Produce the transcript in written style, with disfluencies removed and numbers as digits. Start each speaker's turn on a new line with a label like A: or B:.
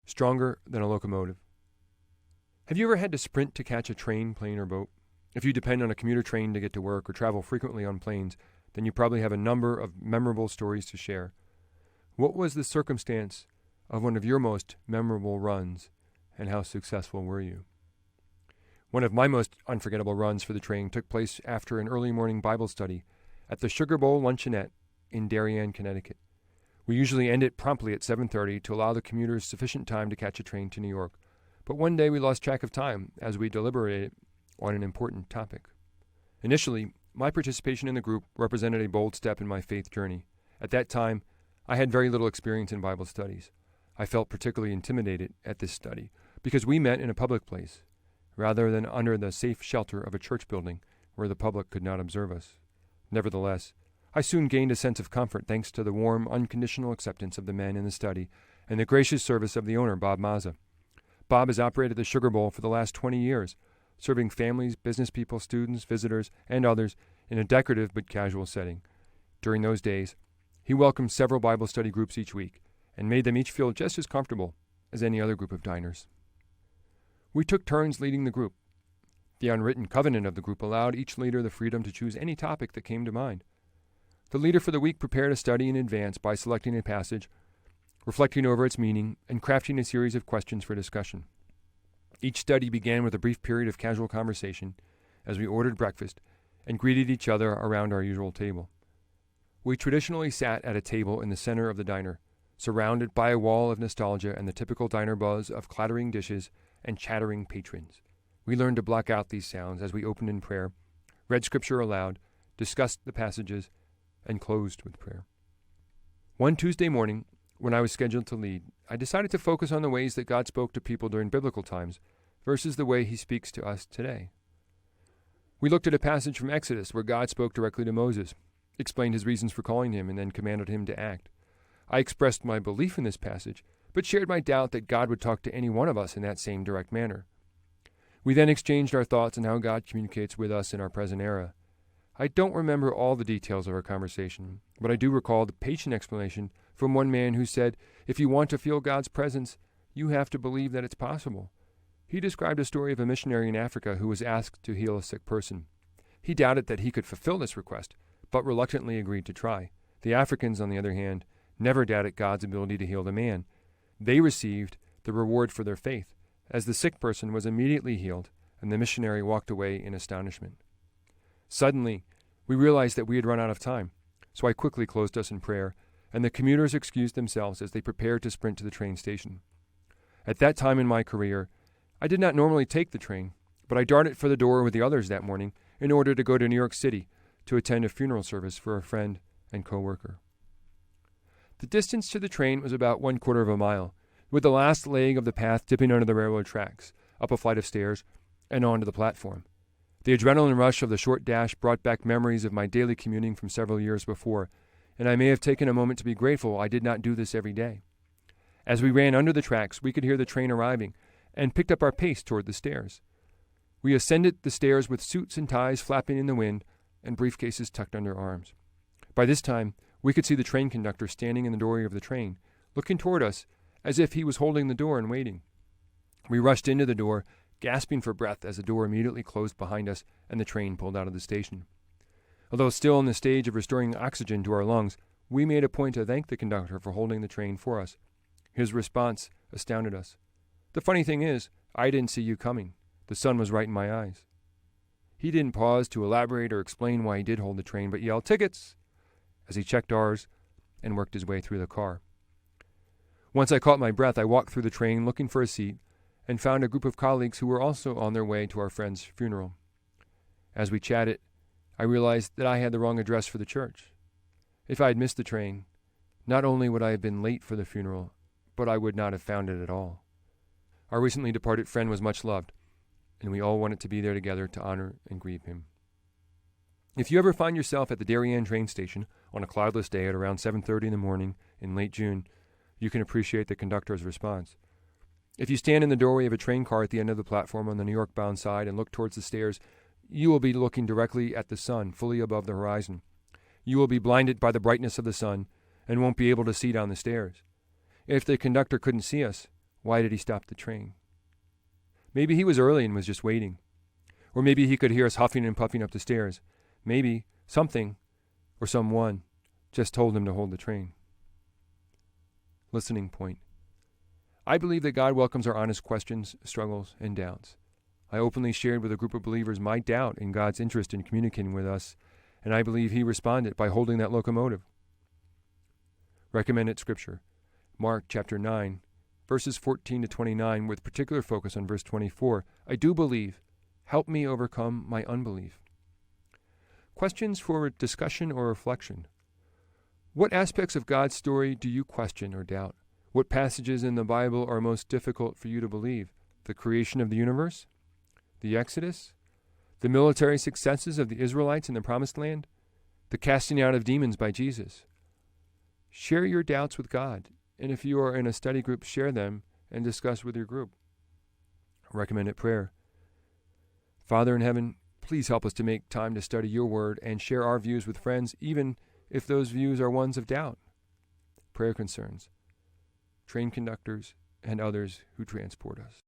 A: Stronger than a locomotive. Have you ever had to sprint to catch a train, plane, or boat? If you depend on a commuter train to get to work or travel frequently on planes, then you probably have a number of memorable stories to share. What was the circumstance of one of your most memorable runs, and how successful were you? One of my most unforgettable runs for the train took place after an early morning Bible study at the Sugar Bowl Luncheonette in Darien, Connecticut. We usually end it promptly at 7:30 to allow the commuters sufficient time to catch a train to New York. But one day we lost track of time as we deliberated on an important topic. Initially, my participation in the group represented a bold step in my faith journey. At that time, I had very little experience in Bible studies. I felt particularly intimidated at this study because we met in a public place, rather than under the safe shelter of a church building where the public could not observe us. Nevertheless, I soon gained a sense of comfort thanks to the warm, unconditional acceptance of the men in the study and the gracious service of the owner, Bob Mazza. Bob has operated the Sugar Bowl for the last 20 years, serving families, business people, students, visitors, and others in a decorative but casual setting. During those days, he welcomed several Bible study groups each week and made them each feel just as comfortable as any other group of diners. We took turns leading the group. The unwritten covenant of the group allowed each leader the freedom to choose any topic that came to mind. The leader for the week prepared a study in advance by selecting a passage, reflecting over its meaning, and crafting a series of questions for discussion. Each study began with a brief period of casual conversation as we ordered breakfast and greeted each other around our usual table. We traditionally sat at a table in the center of the diner, surrounded by a wall of nostalgia and the typical diner buzz of clattering dishes and chattering patrons. We learned to block out these sounds as we opened in prayer, read scripture aloud, discussed the passages, and closed with prayer. One Tuesday morning, when I was scheduled to lead, I decided to focus on the ways that God spoke to people during biblical times versus the way he speaks to us today. We looked at a passage from Exodus where God spoke directly to Moses, explained his reasons for calling him, and then commanded him to act. I expressed my belief in this passage, but shared my doubt that God would talk to any one of us in that same direct manner. We then exchanged our thoughts on how God communicates with us in our present era. I don't remember all the details of our conversation, but I do recall the patient explanation from one man who said, if you want to feel God's presence, you have to believe that it's possible. He described a story of a missionary in Africa who was asked to heal a sick person. He doubted that he could fulfill this request, but reluctantly agreed to try. The Africans, on the other hand, never doubted God's ability to heal the man. They received the reward for their faith, as the sick person was immediately healed, and the missionary walked away in astonishment. Suddenly, we realized that we had run out of time, so I quickly closed us in prayer, and the commuters excused themselves as they prepared to sprint to the train station. At that time in my career, I did not normally take the train, but I darted for the door with the others that morning in order to go to New York City to attend a funeral service for a friend and co-worker. The distance to the train was about 1/4 of a mile, with the last leg of the path dipping under the railroad tracks, up a flight of stairs, and onto the platform. The adrenaline rush of the short dash brought back memories of my daily commuting from several years before, and I may have taken a moment to be grateful I did not do this every day. As we ran under the tracks, we could hear the train arriving, and picked up our pace toward the stairs. We ascended the stairs with suits and ties flapping in the wind and briefcases tucked under arms. By this time, we could see the train conductor standing in the doorway of the train, looking toward us as if he was holding the door and waiting. We rushed into the door, gasping for breath as the door immediately closed behind us and the train pulled out of the station. Although still in the stage of restoring oxygen to our lungs, we made a point to thank the conductor for holding the train for us. His response astounded us. The funny thing is, I didn't see you coming. The sun was right in my eyes. He didn't pause to elaborate or explain why he did hold the train, but yelled, "Tickets!" as he checked ours and worked his way through the car. Once I caught my breath, I walked through the train looking for a seat and found a group of colleagues who were also on their way to our friend's funeral. As we chatted, I realized that I had the wrong address for the church. If I had missed the train, not only would I have been late for the funeral, but I would not have found it at all. Our recently departed friend was much loved, and we all wanted to be there together to honor and grieve him. If you ever find yourself at the Darien train station on a cloudless day at around 7:30 in the morning in late June, you can appreciate the conductor's response. If you stand in the doorway of a train car at the end of the platform on the New York-bound side and look towards the stairs, you will be looking directly at the sun, fully above the horizon. You will be blinded by the brightness of the sun and won't be able to see down the stairs. If the conductor couldn't see us, Why did he stop the train? Maybe he was early and was just waiting. Or maybe he could hear us huffing and puffing up the stairs. Maybe something or someone just told him to hold the train. Listening point. I believe that God welcomes our honest questions, struggles, and doubts. I openly shared with a group of believers my doubt in God's interest in communicating with us, and I believe he responded by holding that locomotive. Recommended scripture. Mark chapter 9, verses 14 to 29, with particular focus on verse 24. I do believe. Help me overcome my unbelief. Questions for discussion or reflection. What aspects of God's story do you question or doubt? What passages in the Bible are most difficult for you to believe? The creation of the universe? The Exodus? The military successes of the Israelites in the Promised Land? The casting out of demons by Jesus? Share your doubts with God, and if you are in a study group, share them and discuss with your group. Recommended prayer. Father in heaven, please help us to make time to study your word and share our views with friends, even if those views are ones of doubt. Prayer concerns. Train conductors and others who transport us.